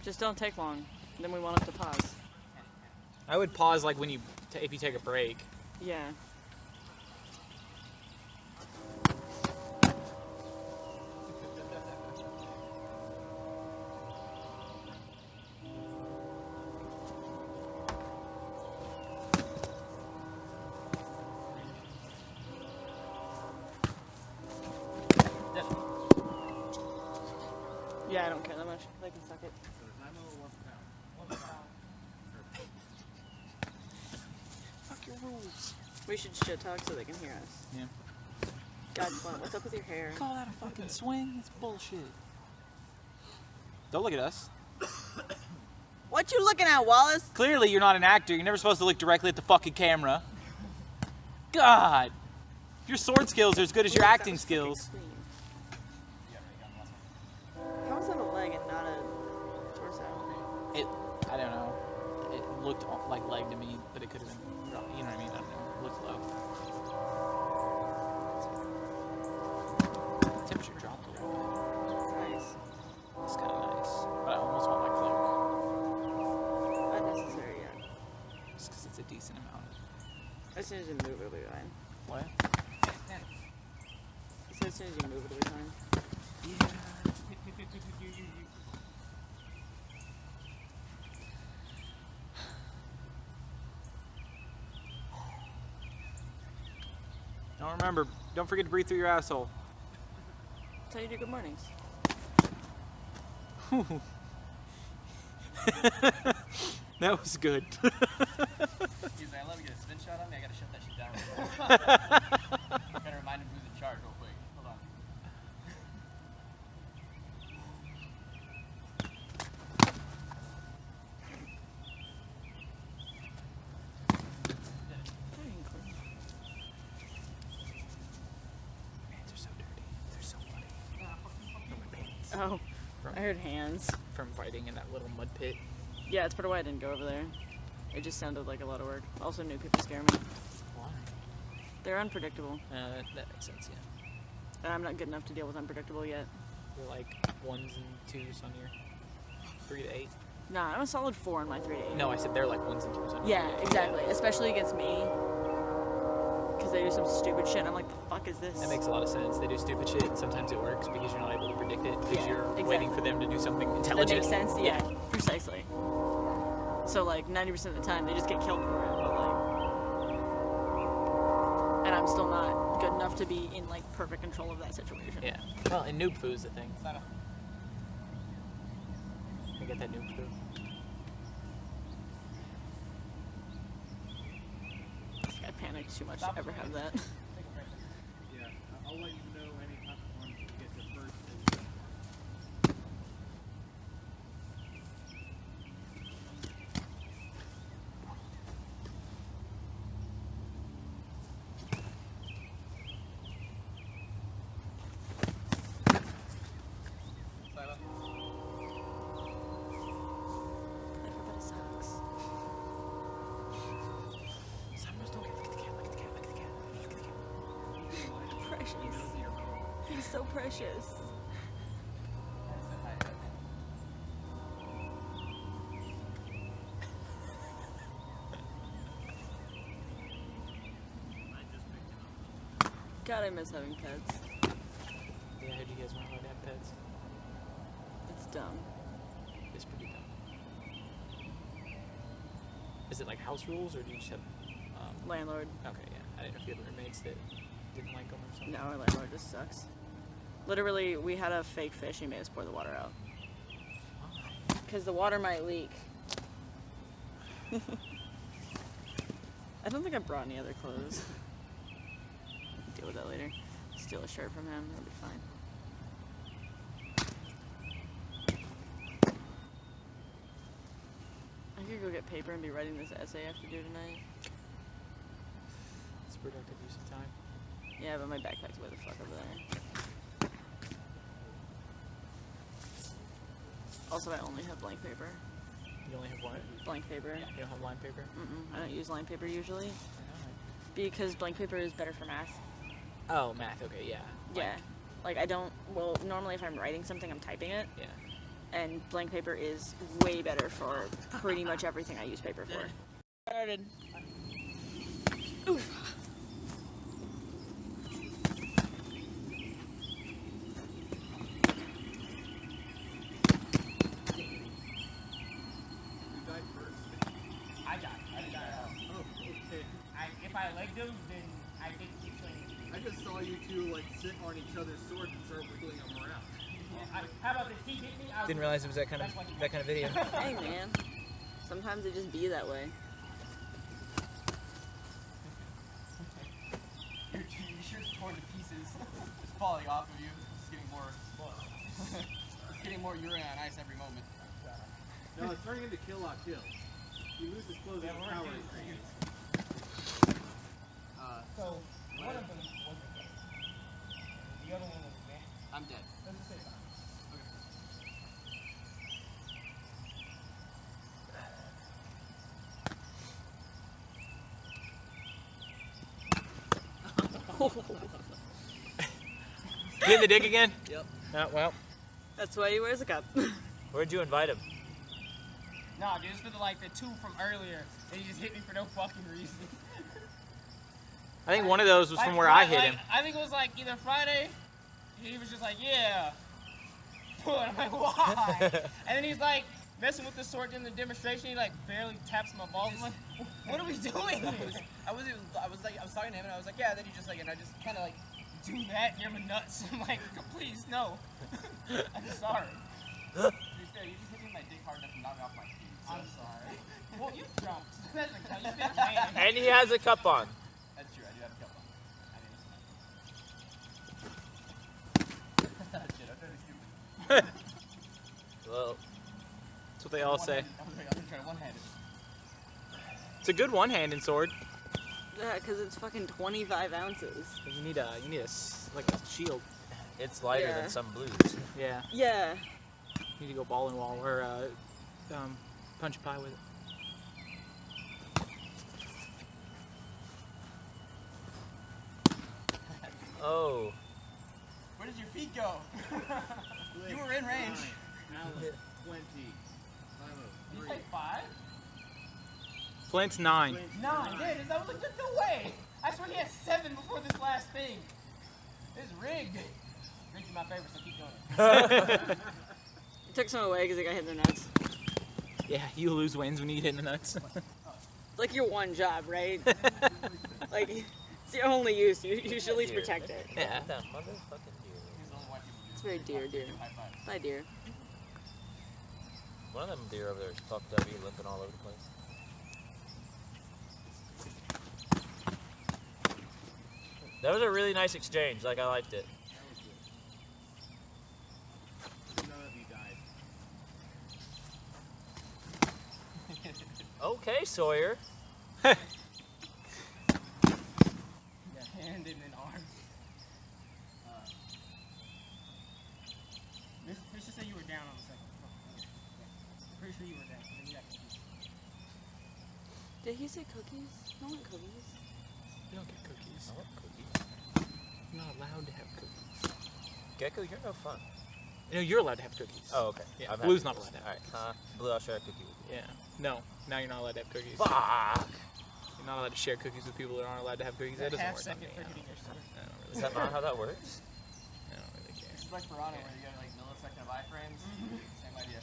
Just don't take long. Then we won't have to pause. I would pause like when you, if you take a break. Yeah. Yeah, I don't care that much. They can suck it. Fuck your rules. We should shit talk so they can hear us. Yeah. God, Flynnt, what's up with your hair? Call that a fucking swing? It's bullshit. Don't look at us. What you looking at, Wallace? Clearly you're not an actor. You're never supposed to look directly at the fucking camera. God. Your sword skills are as good as your acting skills. How is that a leg and not a torso? I don't know. It looked like leg to me, but it could have been, you know what I mean? I don't know. It looked low. The temperature dropped a little bit. Nice. It's kind of nice. But I almost want my cloak. Unnecessary yet. Just because it's a decent amount. As soon as you move, it'll be fine. What? So as soon as you move, it'll be fine. Yeah. Don't forget to breathe through your asshole. That's how you do good mornings. That was good. Excuse me, let me get a spin shot on me. I gotta shut that shit down real quick. Gotta remind him who's in charge real quick. Hold on. Hands are so dirty. They're so muddy. Oh, I heard hands. From fighting in that little mud pit. Yeah, it's part of why I didn't go over there. It just sounded like a lot of work. Also, new people scare me. Why? They're unpredictable. That makes sense, yeah. And I'm not good enough to deal with unpredictable yet. You're like 1s and 2s on your 3 to 8. Nah, I'm a solid 4 on my 3 to 8. No, I said they're like 1s and 2s on your Yeah, exactly. Especially against me. Because they do some stupid shit. I'm like, the fuck is this? That makes a lot of sense. They do stupid shit, and sometimes it works because you're not able to predict it because you're waiting for them to do something intelligent. That makes sense, yeah. Precisely. So, like, 90% of the time, they just get killed for it, but, like... And I'm still not good enough to be in, like, perfect control of that situation. Yeah. Well, and noob foo's the thing. I get that noob foo. I panicked too much to ever have that. Yeah, I'll let you know anytime once you get the first. Everybody sucks. Precious. He's so precious. God, I miss having pets. Yeah, I heard you guys weren't allowed to have pets. It's dumb. It's pretty dumb. Is it like house rules, or do you just have... Landlord. Okay, yeah. I didn't know if you had roommates that didn't like them or something. No, our landlord just sucks. Literally, we had a fake fish. He made us pour the water out. Because the water might leak. I don't think I brought any other clothes. Deal with that later. Steal a shirt from him. That'll be fine. I could go get paper and be writing this essay I have to do tonight. It's productive use of time. Yeah, but my backpack's way the fuck over there. Also, I only have blank paper. You only have what? Blank paper. You don't have line paper? I don't use line paper usually. I know. Because blank paper is better for math. Oh, math, okay, yeah. Yeah. Like, I don't... Well, normally if I'm writing something, I'm typing it. Yeah. and blank paper is way better for pretty much everything I use paper for. Started. Ooh. I died. Oh, okay. If I legged him, then I didn't keep swinging. I just saw you two like sit on each other's swords and start wiggling them around. How about this? He hit me. Didn't realize it was that kind of video. Hey man, sometimes it just be that way. Your shirt's torn to pieces. It's falling off of you. It's getting more. It's getting more urine on ice every moment. No, it's turning into kill lock kill. You lose his clothes and power increases. So one of them wasn't dead. The other one was dead. I'm dead. Let's just say that. You in the dig again? Yep. Oh, well. That's why he wears a cup. Where'd you invite him? Nah, dude, it's for the two from earlier. And he just hit me for no fucking reason. I think one of those was from where I hit him. I think it was like either Friday. He was just like, yeah. And I'm like, why? And then he's like messing with the sword in the demonstration. He like barely taps my balls. I'm like, what are we doing? I was talking to him and I was like, yeah. And then he just like, and I just kind of like do that near my nuts. I'm like, please no. I'm sorry. To be fair, you just hit me in my dick hard enough to knock me off my feet. So. I'm sorry. Well, you jumped. That doesn't count. You've been waiting. And he has a cup on. That's true. I do have a cup on. I didn't. Shit, I'm trying to be stupid. Well, that's what they all say. I'm gonna try to one-handed. It's a good one-handed sword. Yeah, because it's fucking 25 ounces. You need a like a shield. It's lighter Yeah. than some blues. Yeah. Yeah. You need to go ball and wall or punch a pie with it. Oh. Where did your feet go? You were in range. Talon, 20. Did you say 5? Flynt's 9. 9. Dude, I was like, there's no way. I swear he had 7 before this last thing. This is rigged. Drinking my favorite, so keep going. He took some away because he got hit in the nuts. Yeah, you lose wins when you get hit in the nuts. It's like your one job, right? Like, it's your only use. You should at least protect it. Yeah. That motherfucking deer. He's the only white people do. It's very dear, dear. High five. Hi, dear. One of them deer over there is fucked up. He's limping all over the place. That was a really nice exchange. Like, I liked it. None of you died. Okay, Sawyer. Yeah, hand and then arm. Let's just say you were down on the second. Yeah. Pretty sure you were down. Then you got confused. Did he say cookies? I want cookies. You don't get cookies. I want cookies. You're not allowed to have cookies. Gecko, you're no fun. No, you're allowed to have cookies. Oh, okay. Yeah, I've had Blue's not cookies. allowed to have Alright, Blue, I'll share a cookie with you. Yeah. No, now you're not allowed to have cookies. Fuck! You're not allowed to share cookies with people that aren't allowed to have cookies. That doesn't work on me. I don't Is really that care. not how that works? I don't really care. It's like Piranha where you got like millisecond of iframes. Same idea.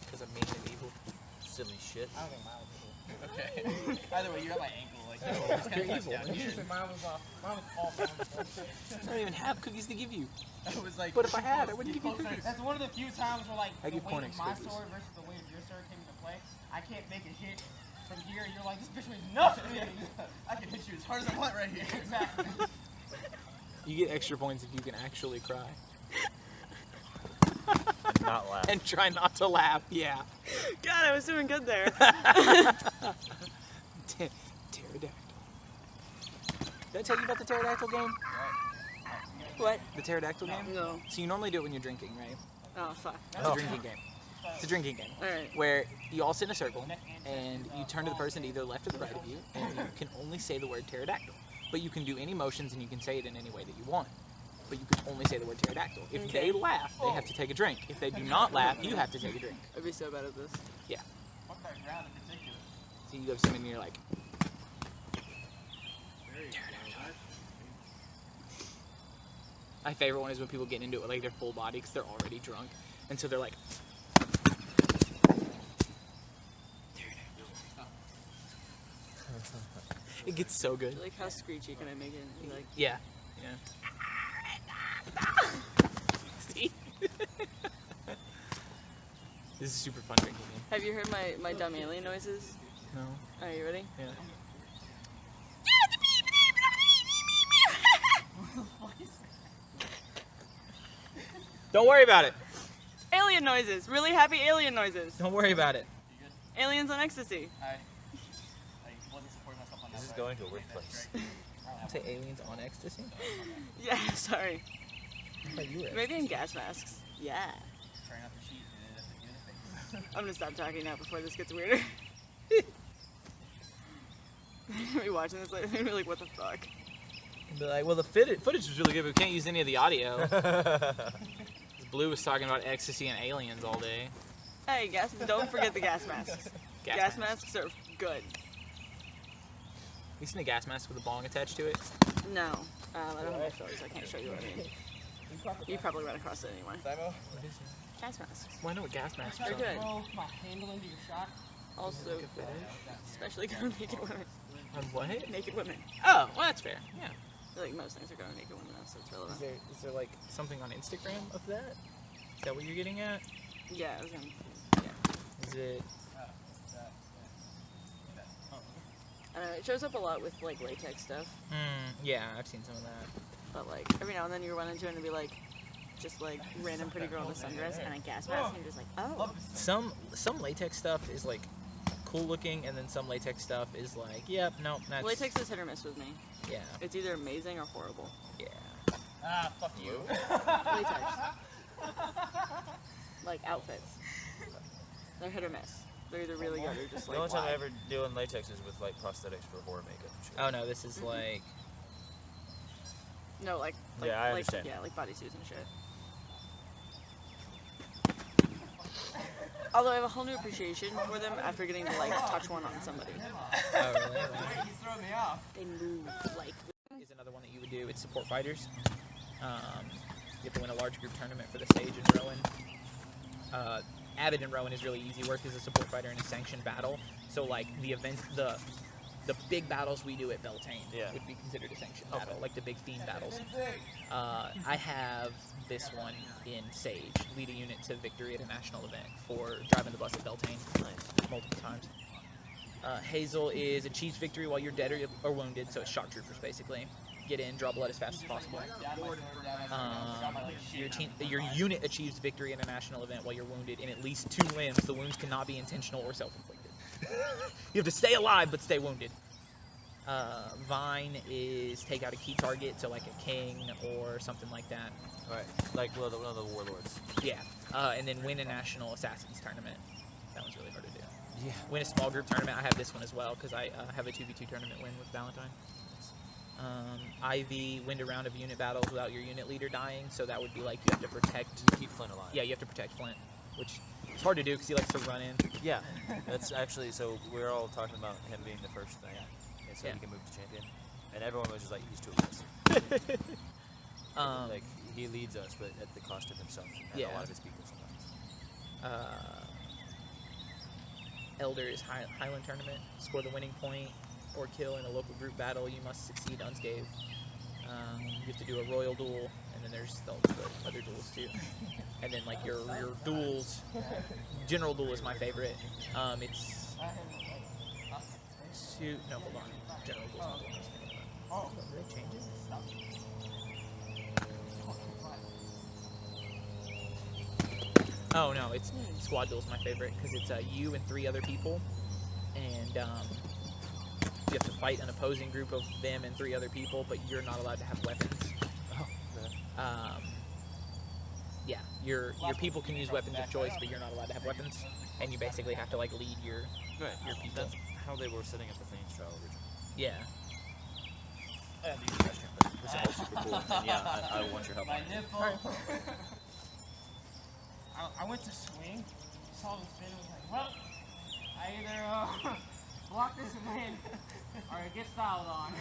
Because I'm mean and evil. Silly shit. I don't think mine was cool. Okay. Either way, you're at my ankle. Like, You're evil. Mine was off. Mine was all I don't even have cookies to give you. It was like. But if I had, I wouldn't give you cookies. That's one of the few times where like I the give weight Cornix of my cookies. sword versus the weight of your sword came into play. I can't make a hit from here. You're like, this bitch weighs nothing. I can hit you as hard as I want right here. Exactly. You get extra points if you can actually cry. And not laugh. And try not to laugh, yeah. God, I was doing good there. Pterodactyl. Did I tell you about the pterodactyl game? What? The pterodactyl game? No. So you normally do it when you're drinking, right? Oh, fuck. It's a drinking game. It's a drinking game. Alright. Where you all sit in a circle, and you turn to the person to either the left or the right of you, and you can only say the word pterodactyl. But you can do any motions, and you can say it in any way that you want. But you can only say the word pterodactyl. If they laugh, they have to take a drink. If they do not laugh, you have to take a drink. I'd be so bad at this. Yeah. Fuck that ground in particular. So you have someone and you're like, my favorite one is when people get into it with like their full body because they're already drunk. And so they're like, it gets so good. Like, how screechy can I make it? And like, Yeah. See? This is a super fun drinking game. have you heard my dumb alien noises? No. Are you ready? Yeah. Don't worry about it. Alien noises! Really happy alien noises! Don't worry about it. Aliens on ecstasy. I wasn't supporting myself on that. This is going to a weird place. Say aliens on ecstasy? Yeah, sorry. I thought you were. Maybe in gas masks. Yeah. Trying out the sheet and ended up in the face. I'm gonna stop talking now before this gets weirder. I'm gonna be watching this later and be like, what the fuck? And be like, well, the footage was really good, but we can't use any of the audio. Blue was talking about ecstasy and aliens all day. Hey, don't forget the gas masks. Gas masks. masks are good. You seen a gas mask with a bong attached to it? No. I don't have my phone, so I can't show you what I mean. You probably run across it anyway. Gas masks. Well, I know what gas masks They're are. good. Throw my handle into your shot. Also, especially go naked women. On what? Naked women. Oh, well, that's fair. Yeah. I feel like most things are going naked women, so it's relevant. Is there like something on Instagram of that? Is that what you're getting at? Yeah, I was gonna. Is it? I don't know, it shows up a lot with like latex stuff, Yeah, I've seen some of that. but like every now and then you run into it and it'll be like, just like random pretty girl in a sundress and a gas mask, and you're just like, oh. Some latex stuff is like cool looking, and then some latex stuff is like, yep, nope, that's. Latex is hit or miss with me. Yeah. It's either amazing or horrible. Yeah. Ah, fuck you. Latex. Like outfits. They're hit or miss. They're either really good or just The like, only time why? I ever deal in latex is with like prosthetics for horror makeup and shit. Oh no, this is like. No, like Yeah, I understand. Yeah, like bodysuits and shit. Although I have a whole new appreciation for them after getting to like touch one on somebody. Oh really? He's throwing me off. They move like. Is another one that you would do. It's support fighters. You have to win a large group tournament for the stage in Rowan. Avid in Rowan is really easy work as a support fighter in a sanctioned battle. So like the event, the big battles we do at Beltane would be considered a sanctioned battle, like the big theme battles. I have this one in Sage, lead a unit to victory at a national event for driving the bus at Beltane multiple times. Hazel is achieves victory while you're dead or wounded, so it's shock troopers basically. Get in, draw blood as fast as possible. Your unit achieves victory in a national event while you're wounded in at least 2 limbs. The wounds cannot be intentional or self-inflicted. You have to stay alive but stay wounded. Vine is take out a key target, so like a king or something like that. Right, like one of the warlords. Yeah, and then win a national assassins tournament. That one's really hard to do. Yeah. Win a small group tournament. I have this one as well because I have a 2v2 tournament win with Valentine. Ivy, win a round of unit battles without your unit leader dying, so that would be like you have to protect. Keep Flynnt alive. Yeah, you have to protect Flynnt, which is hard to do because he likes to run in. Yeah, that's actually, so we're all talking about him being the first thing, and so he can move to champion, and everyone was just like, he's too aggressive. Like, he leads us, but at the cost of himself and a lot of his people sometimes. Elder is Highland tournament. Score the winning point or kill in a local group battle. You must succeed unscathed. You have to do a royal duel, and then there's the other duels too. And then like your duels, general duel is my favorite. It's no, hold on. General duel is not the one I was thinking about. Did they change it? Oh no, it's squad duel is my favorite because it's you and 3 other people, and you have to fight an opposing group of them and 3 other people, but you're not allowed to have weapons. Yeah, your people can use weapons of choice, but you're not allowed to have weapons, and you basically have to like lead your people. That's how they were setting up the Flyntt trial originally. Yeah. And the question, but this is all super cool. And yeah, I want your help. My nipple. I went to swing, saw the spin, and was like, well, I either block this and win, or get styled on.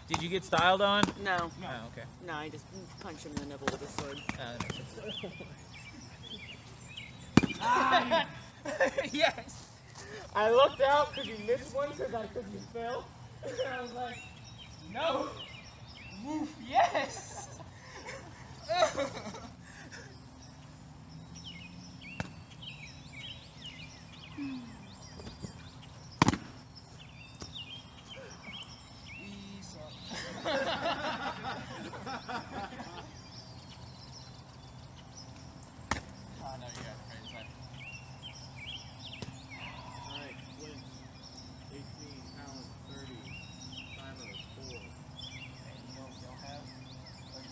Did you get styled on? No. Oh, okay. No, I just punched him in the nipple with his sword. That makes sense. Yes. I looked out because you missed one because you fell. And I was like, no. Woof, yes. Oh, no, you got the crazy side. Alright, Flynnt. 18, Talon 30, Simon 4. And you'll have 36.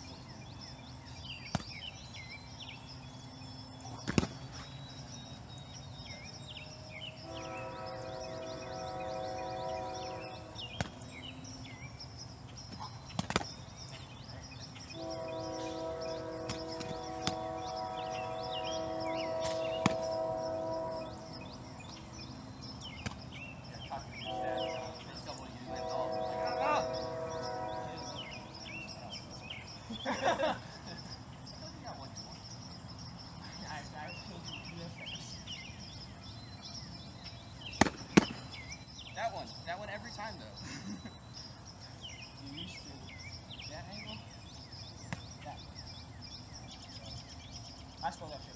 That one every time though. You used to that angle. That. I still left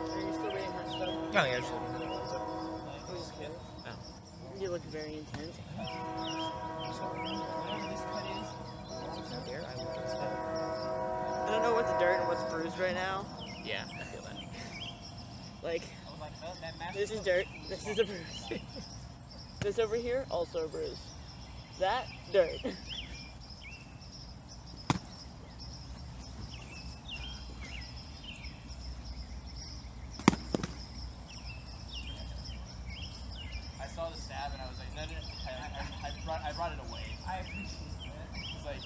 Are you still waiting for stuff? Oh, yeah, just You look very intent. I don't know what's dirt and what's bruised right now. Yeah, I feel that. Like, I was like, oh, that master. this is dirt. This is a bruise. This over here, also a bruise. That, dirt. I saw the stab and I was like, no, I brought it away. I appreciate that. It's like,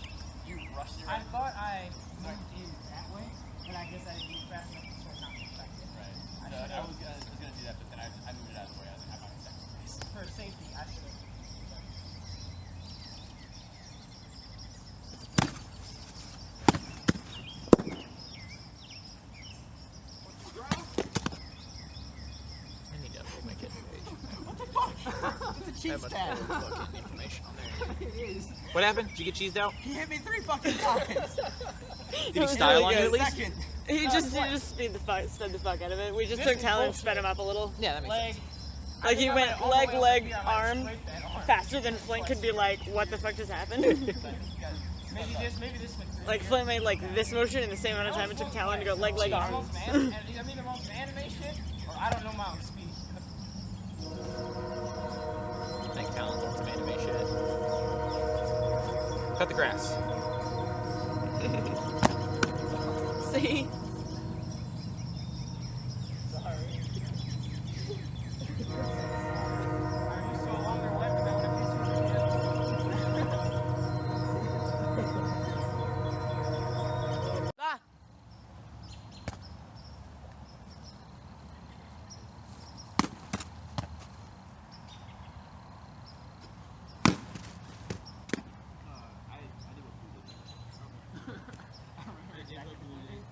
you rushed it right. I thought I moved in that way, but I guess I didn't move fast enough so not to affect it. Right. I was gonna do that, but then I moved it out of the way. I was like, I'm not gonna sacrifice. For safety, I should have. I need to update my kidney page. What the fuck? It's a cheese That stab. much fucking information on there. It is. What happened? Did you get cheesed out? He hit me 3 fucking times. Did he style on you at good. least? Second. He just sped the fuck out of it. We just This took is Talon and bullshit. sped him up a little. Yeah, that makes Leg. sense. Like he went leg, arm, Scrape that arm. faster than Flyntt could be like, what the fuck just happened? Maybe this went through. Like Flynnt made like this motion in the same amount of time it took Talon to go leg, arm. Almost man, and I'm either most anime shit, or I don't know my own speed. I think Talon's on some anime shit. Cut the grass. See? I used to a longer weapon that would have hit you. Ah! I did what you did.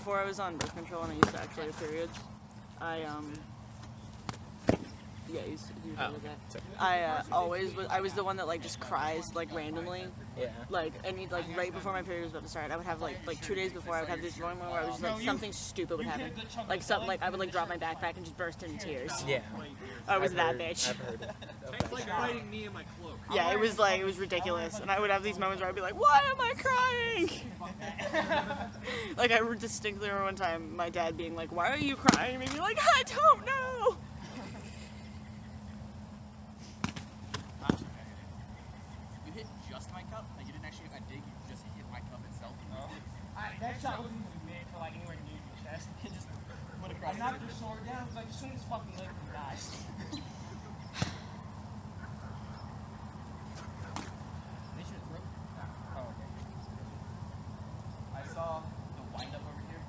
before I was on birth control and I used to actually have periods, yeah, he's Oh, with that. sorry. I was the one that like just cries like randomly. Yeah. Like, right before my period was about to start, I would have like 2 days before I would have this moment where I was just like something stupid would happen. Like something like I would like drop my backpack and just burst into tears. Yeah. I was I've that heard- bitch. I've heard of It's that. like biting me in my cloak. Yeah, it was ridiculous, and I would have these moments where I'd be like, "Why am I crying?" Like I distinctly remember one time my dad being like, "Why are you crying?" And me like, "I don't know." You hit just my cup? Like you didn't actually hit my dig, you just hit my cup itself. That shot wasn't even made for like anywhere near your chest. It just went across. I knocked your sword down. Like as soon as fucking Lakeland dies. They should have thrown. Oh, okay. I saw the wind up over here.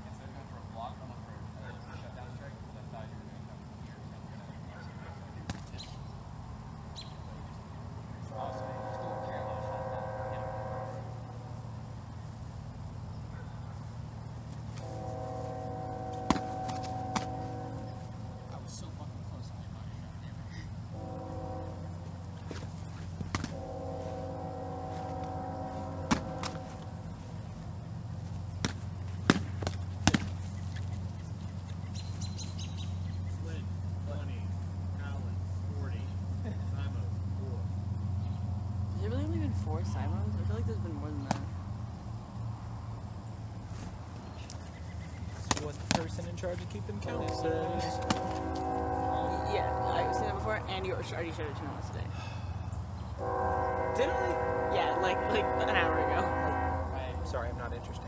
Instead of going for a block, I went for a shutdown strike because I thought you were going to come here. Also, you still don't care about a shot down. I was so fucking close on my body. Flynnt, 20. Talon, 40. Simon, 4. Has there really only been 4 Simons? I feel like there's been more than that. So what the person in charge of keep them count says. Yeah, I've seen that before, and you already showed it to me once today. Did I? Yeah, like an hour ago. Sorry, I'm not interesting.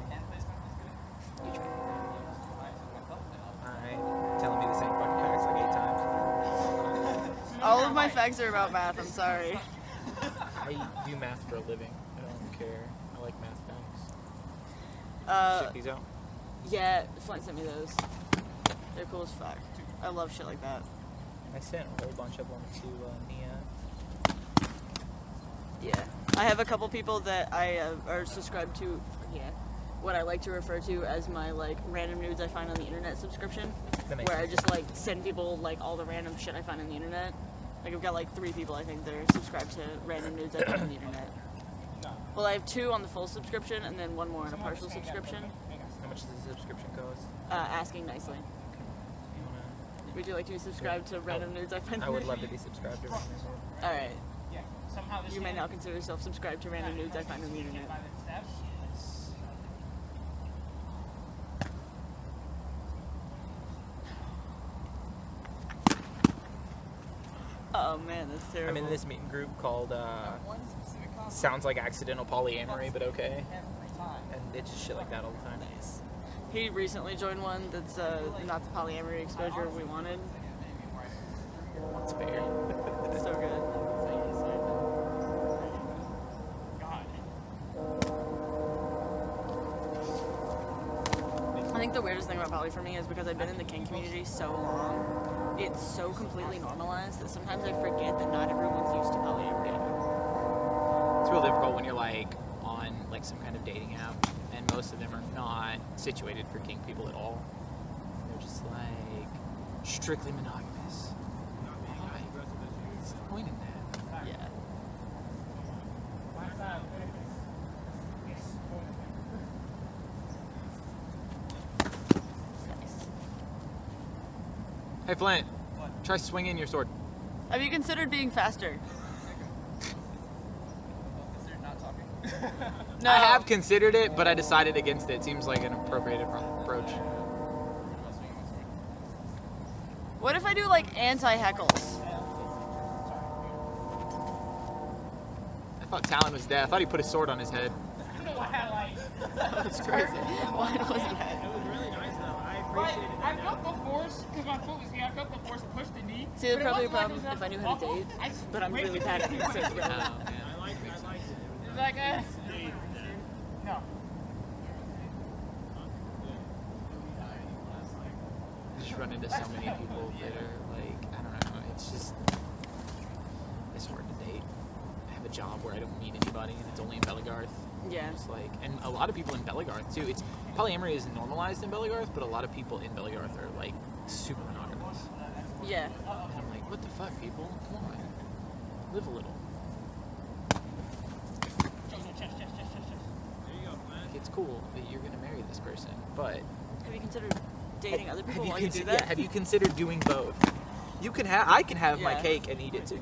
You tried. Alright. Telling me the same fucking facts like 8 times. All of my facts are about math. I'm sorry. I do math for a living. I don't care. I like math facts. Check these out. Yeah, Flynnt sent me those. They're cool as fuck. I love shit like that. I sent a whole bunch of them to Nia. Yeah. I have a couple people that I are subscribed to, what I like to refer to as my like random nudes I find on the internet subscription, That makes where I sense. just like send people like all the random shit I find on the internet. Like I've got like 3 people I think that are subscribed to random nudes I find on the internet. Well, I have 2 on the full subscription and then 1 more on a partial subscription. How much does the subscription cost? Asking nicely. You wanna... Would you like to be subscribed to random nudes I find? I would love to be subscribed to Random Nudes. All right. Yeah. Somehow this You may hand- now consider yourself subscribed to random nudes I find on the internet. By the steps. Oh man, that's terrible. I'm in this meeting group called Sounds Like Accidental Polyamory, but okay. And it's just shit like that all the time. Nice. He recently joined one that's not the polyamory exposure we wanted. It's fair. It's so good. I think the weirdest thing about poly for me is because I've been in the kink community so long, it's so completely normalized that sometimes I forget that not everyone's used to polyamory. It's real difficult when you're like on like some kind of dating app, and most of them are not situated for kink people at all. They're just like strictly monogamous. What's the point in that? Yeah. Nice. Hey Flint, try swinging your sword. Have you considered being faster? Consider not talking. No. I have considered it, but I decided against it. Seems like an appropriate approach. What if I do like anti-heckles? I thought Talon was dead. I thought he put his sword on his head. That's crazy. Why wasn't that? It was really nice though. I But appreciated I that. felt the force because my foot was here. I felt the force push the knee. See, that's but it probably a wasn't like problem it was if I knew how to awful. date, I just but I'm waited really for bad it at to it, do so it. it's really I Oh, man. liked it. It's like, no. I just run into so many people that are like, I don't know, it's just, it's hard to date. I have a job where I don't meet anybody and it's only in Bellegarth. Yeah. It's like, and a lot of people in Bellegarth too. It's polyamory is normalized in Bellegarth, but a lot of people in Bellegarth are like super monogamous. Yeah. And I'm like, what the fuck, people? Come on, live a little. Like, it's cool that you're gonna marry this person, but Have you considered dating other people have while you you do consi- that? yeah, have you considered doing both? You can have. I can have my Yeah. cake and eat it too.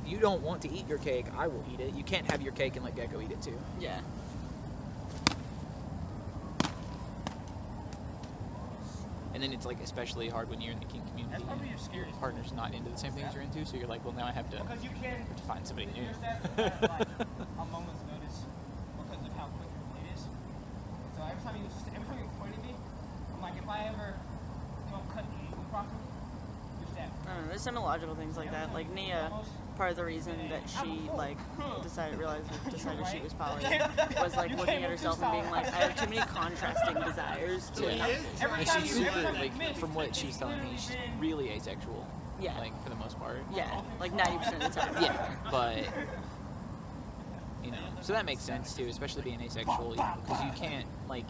You don't want to eat your cake, I will eat it. You can't have your cake and let Gecko eat it too. Yeah. And then it's like especially hard when you're in the kink community. That's probably your Your scariest. partner's not into the same things you're into, so you're like, well, now I have to Because you can. find somebody new. There's that at like a moment's notice because of how quick it is. So every time you point at me, I'm like, if I ever don't cut the angle properly, you're stabbed. I don't know. There's some illogical things like that. Like Nia, part of the reason that she like decided she was poly was like looking at herself and being like, I have too many contrasting desires to Yeah. not be this Every And way. time she's you- super, every time you like, miss, from what she was telling me, she's really asexual. Yeah. Like, for the most part. Yeah, like 90% of the time. Yeah, but, you know, so that makes sense too, especially being asexual, because you can't, like,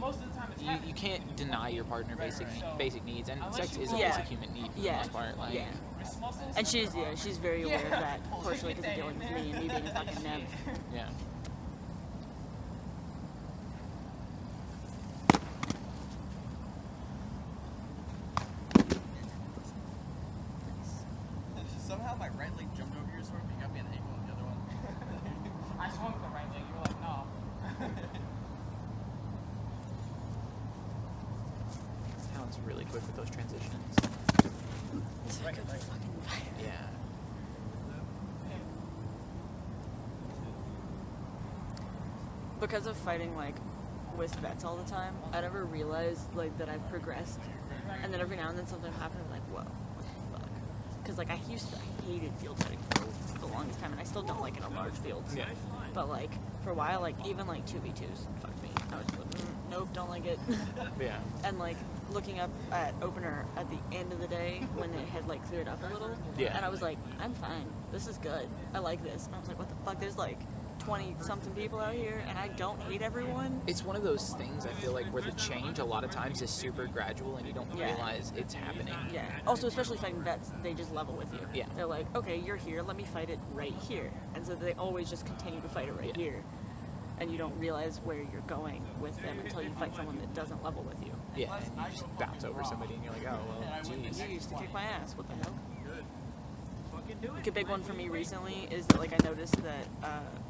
most of the time it's you can't deny your partner basic needs, and sex is a Yeah. basic human need for Yeah. the most part. Like, Yeah. And she's very aware of that, partially because of dealing with me and me being a fucking nymph. yeah. Somehow my right leg jumped over your sword, but you got me an ankle on the other one. I swung with the right leg. You were like, no. Talon's really quick with those transitions. It's a good fucking fight. Yeah. Because of fighting like with vets all the time, I never realized like that I've progressed, and then every now and then something happened. I'm like, whoa, what the fuck? Because like I hated field fighting for the longest time, and I still don't like it on large fields. Yeah. But like for a while, like even like 2v2s, fuck me. I was like, nope, don't like it. Yeah. And like looking up at opener at the end of the day when it had like cleared up a little, Yeah. and I was like, I'm fine. This is good. I like this. And I was like, what the fuck? There's like 20 something people out here, and I don't hate everyone. It's one of those things I feel like where the change a lot of times is super gradual and you don't Yeah. realize it's happening. Yeah. Also, especially fighting vets, they just level with you. Yeah. They're like, okay, you're here. Let me fight it right here. And so they always just continue to fight it right Yeah. here. And you don't realize where you're going with them until you fight someone that doesn't level with you. Yeah, and you just bounce over somebody and you're like, oh, well, geez. You used to kick my ass. What the hell? Like a big one for me recently is that like I noticed that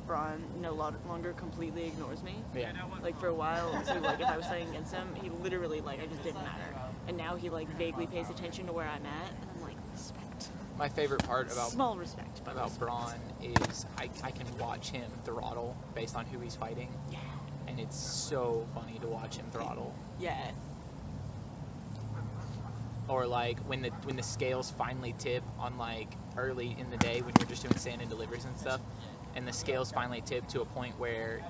Braun no longer completely ignores me. Yeah. Like for a while, so like if I was fighting against him, he literally like I just didn't matter. And now he like vaguely pays attention to where I'm at, and I'm like, respect. My favorite part about Small respect, but about respect. Braun is I can watch him throttle based on who he's fighting. Yeah. And it's so funny to watch him throttle. Yeah. Or like when the scales finally tip on like early in the day when you're just doing stand-in deliveries and stuff, and the scales finally tip to a point where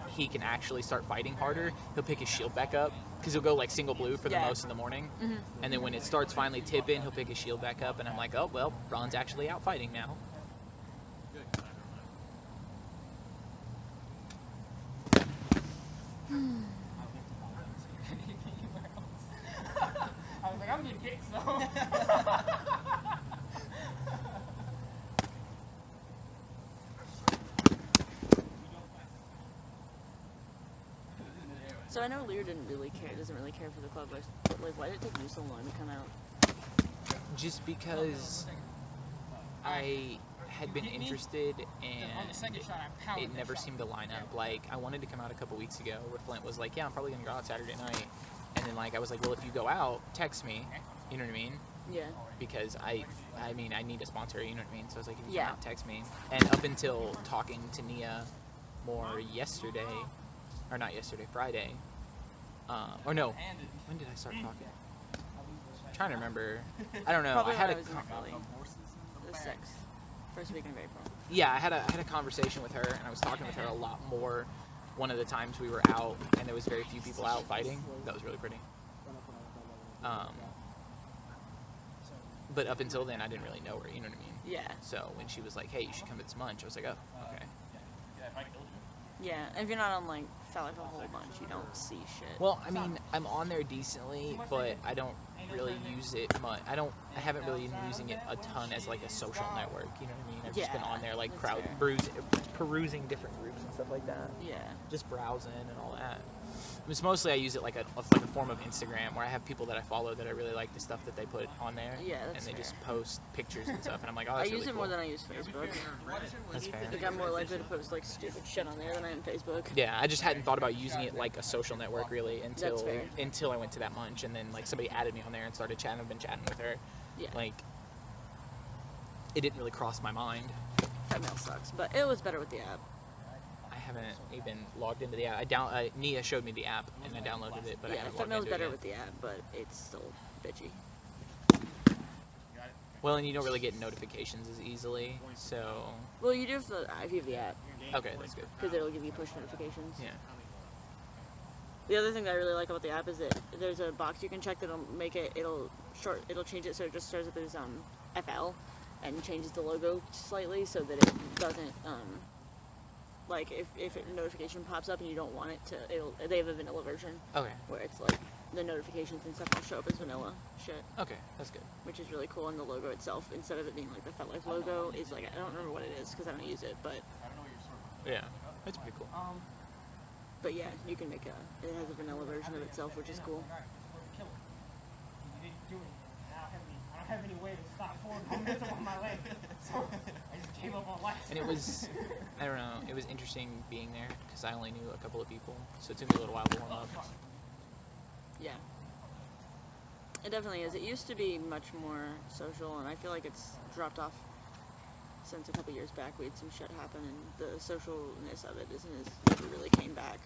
he can actually start fighting harder, he'll pick his shield back up because he'll go like single blue for the Yeah. most of the morning, Mhm. and then when it starts finally tipping, he'll pick his shield back up, and I'm like, oh well, Braun's actually out fighting now. I was like, I'm getting kicked, so. So I know Lear doesn't really care for the club, but like why did it take you so long to come out? Just because I had been interested On and the second shot, I powered it that never shot. seemed to line up. Like, I wanted to come out a couple weeks ago where Flint was like, yeah, I'm probably going to go out Saturday night. And then, like, I was like, well, if you go out, text me. You know what I mean? Yeah. Because I mean, I need a sponsor, you know what I mean? So I was like, if you Yeah. come out, text me. And up until talking to Nia more yesterday, or not yesterday, Friday. Or no, when did I start talking? I'm trying to remember. I don't know. Probably I had when a I was in Philly. The 6th. First weekend of April. yeah, I had a conversation with her, and I was talking with her a lot more. One of the times we were out, and there was very few people out fighting. That was really pretty. But up until then, I didn't really know her. You know what I mean? Yeah. So when she was like, "Hey, you should come to this munch," I was like, "Oh, okay." Yeah. And if you're not on like felt like a whole bunch. You don't see shit. Well, I mean, I'm on there decently, but I don't really use it much. I haven't really been using it a ton as like a social network. You know what I mean? I've just been Yeah, on there like that's fair. perusing different groups and stuff like that. Yeah. Just browsing and all that. It's mostly I use it like a form of Instagram where I have people that I follow that I really like the stuff that they put on there. Yeah, and that's they fair. just post pictures and stuff, and I'm like, oh, I that's use really it more cool. than I use Facebook. That's fair. Like I'm more likely to post like stupid shit on there than I am Facebook. Yeah, I just hadn't thought about using it like a social network really That's until fair. I went to that munch, and then like somebody added me on there and started chatting. I've been chatting with her. Yeah. Like, it didn't really cross my mind. Femmail sucks, but it was better with the app. I haven't even logged into the app. Nia showed me the app, and I downloaded it, but I Yeah, haven't logged Femmail's into better it yet. with the app, but it's still bitchy. Well, and you don't really get notifications as easily, so Well, you do if you have the app, okay, that's good. because it'll give you push notifications. Yeah. The other thing that I really like about the app is that there's a box you can check that'll make it. It'll change it so it just starts with this FL, and changes the logo slightly so that it doesn't like if a notification pops up and you don't want it to. They have a vanilla version Okay. where it's like the notifications and stuff will show up as vanilla shit, Okay, that's good. which is really cool. And the logo itself, instead of it being like the FetLife logo, is like I don't remember what it is because I don't use it, but Yeah, that's pretty cool. yeah, you can make it has a vanilla version of itself, which is cool. You didn't do it. I don't have any way to stop forward momentum on my leg. So I just gave up on life. And it was, I don't know, it was interesting being there because I only knew a couple of people, so it took me a little while to warm up. Yeah. It definitely is. It used to be much more social, and I feel like it's dropped off since a couple years back. We had some shit happen, and the socialness of it never really came back,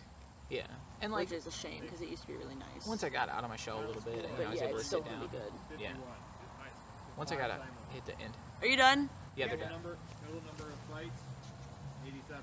Yeah, and like which is a shame because it used to be really nice. once I got out of my shell a little bit, and but I was yeah, able to it's still sit gonna down. be good. Yeah. Once I hit the end. Are you done? Yeah, they're Total done. number of fights, 87.